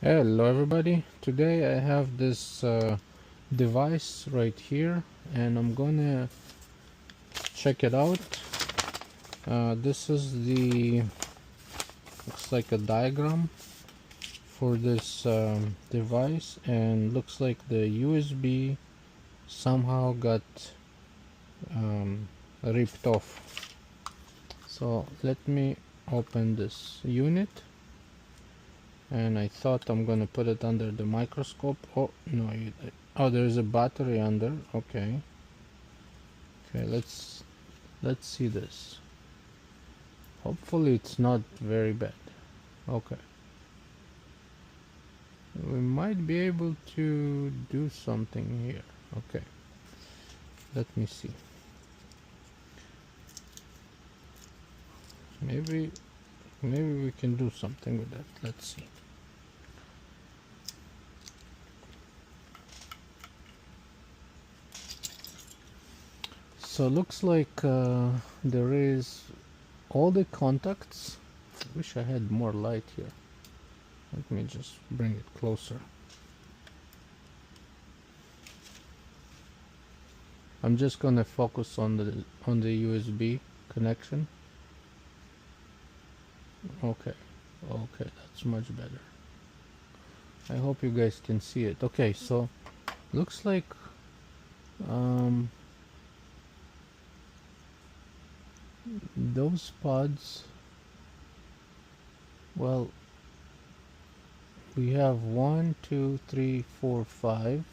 Hello everybody, today I have this device right here and I'm gonna check it out. This is the, looks like a diagram for this device, and looks like the USB somehow got ripped off. So let me open this unit, and I thought I'm gonna put it under the microscope. Oh no, oh, there's a battery under. Okay, let's see this. Hopefully it's not very bad. Okay, we might be able to do something here. Okay, let me see. Maybe we can do something with that. Let's see. So looks like there is all the contacts. Wish I had more light here. Let me just bring it closer. I'm just gonna focus on the USB connection. Okay, that's much better. I hope you guys can see it. Okay, so looks like those pods, well, we have 1 2 3 4 5.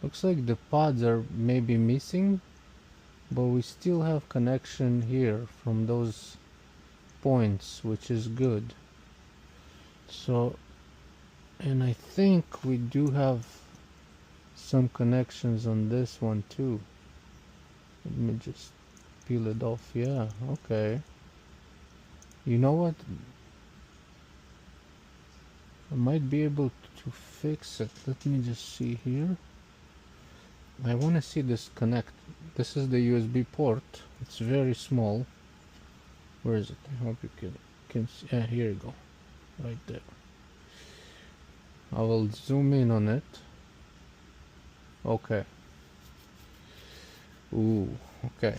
Looks like the pods are maybe missing, but we still have connection here from those points, which is good. So, and I think we do have some connections on this one too. Let me just peel it off. Yeah, okay. You know what? I might be able to fix it. Let me just see here. I want to see this connect. This is the USB port. It's very small. Where is it? I hope you can see. Yeah, here you go. Right there. I will zoom in on it. Okay. Ooh, okay.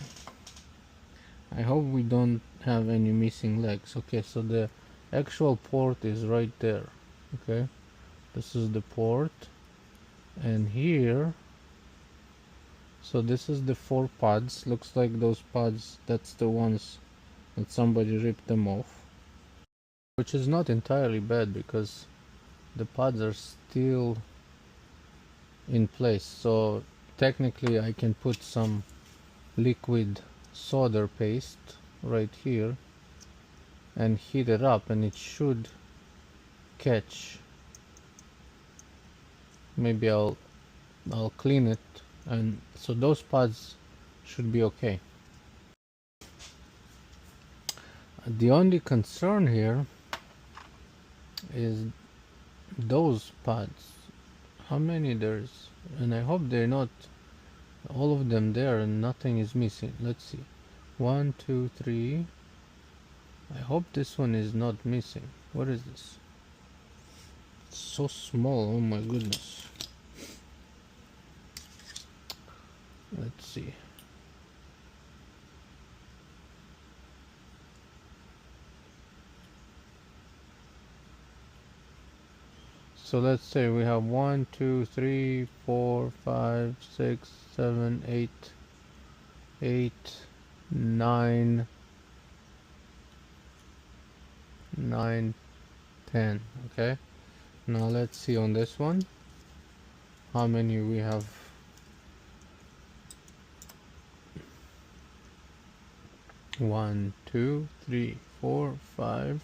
I hope we don't have any missing legs. Okay, so the actual port is right there. Okay, this is the port, and here, so this is the 4 pods. Looks like those pods, that's the ones that somebody ripped them off, which is not entirely bad because the pods are still in place. So technically I can put some liquid solder paste right here and heat it up, and it should catch. Maybe I'll clean it, and so those pods should be okay. The only concern here is those pods. How many there's, and I hope they're not all of them there and nothing is missing. Let's see. 1 2 3. I hope this one is not missing. What is this? It's so small. Oh my goodness. Let's see. So let's say we have 1 2 3 4 5 6 7 8 8 9 9 10. Okay, now let's see on this one how many we have. One, two, three, four, 5,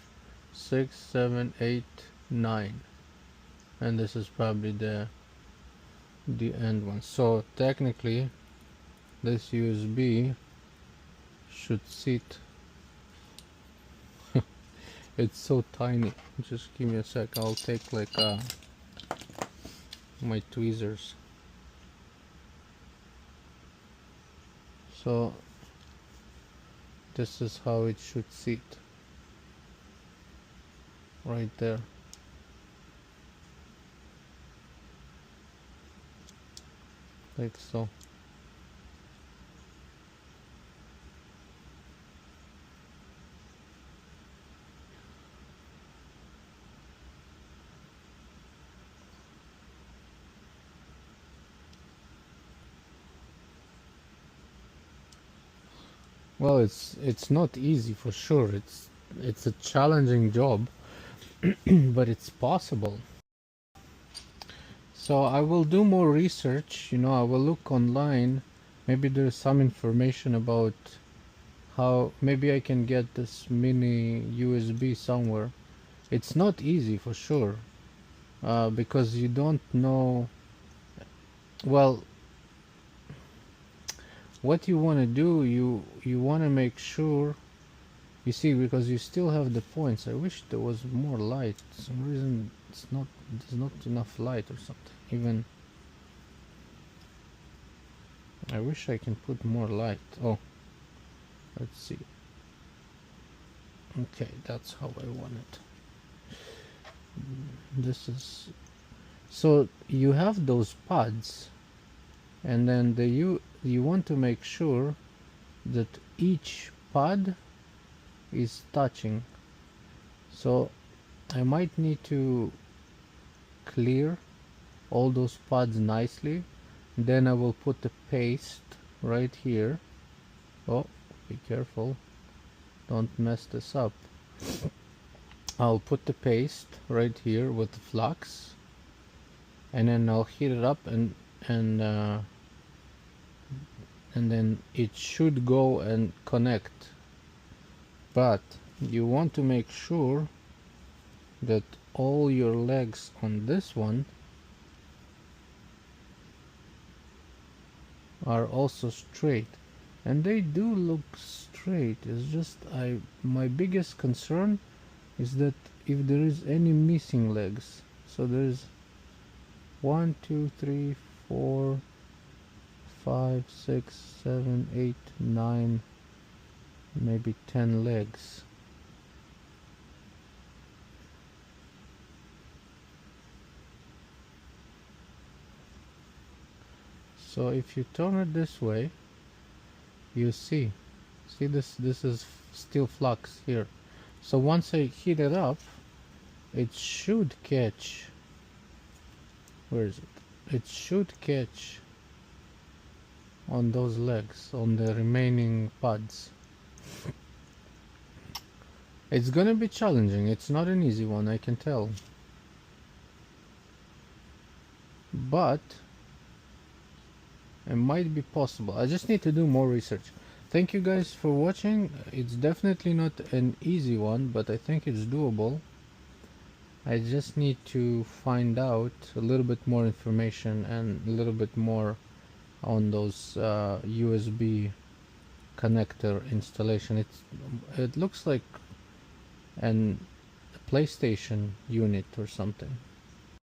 6, 7, 8, 9, and this is probably the end one. So technically this USB should sit. It's so tiny. Just give me a sec. I'll take like my tweezers. So this is how it should sit. right there. Like so. Well, it's not easy for sure. It's a challenging job, but it's possible. So I will do more research, you know, I will look online. Maybe there's some information about how maybe I can get this mini USB somewhere. It's not easy for sure, because you don't know, well, what you want to do. You want to make sure, you see, because you still have the points. I wish there was more light. For some reason there's not enough light or something. Even I wish I can put more light. Oh, let's see. Okay, that's how I want it. This is, so you have those pads, and then you want to make sure that each pad is touching. So I might need to clear all those pads nicely. Then I will put the paste right here. Oh, be careful, don't mess this up. I'll put the paste right here with the flux, and then I'll heat it up, and then it should go and connect. But you want to make sure that all your legs on this one are also straight, and they do look straight. It's just my biggest concern is that if there is any missing legs. So there's 1 2 3 4 5 6 7 8 9, maybe 10 legs. So if you turn it this way, you see this is still flux here. So once I heat it up, it should catch, where is it? It should catch on those legs, on the remaining pads. It's gonna be challenging. It's not an easy one, I can tell. But it might be possible. I just need to do more research. Thank you guys for watching. It's definitely not an easy one, but I think it's doable. I just need to find out a little bit more information and a little bit more on those USB connector installation. It looks like a PlayStation unit or something.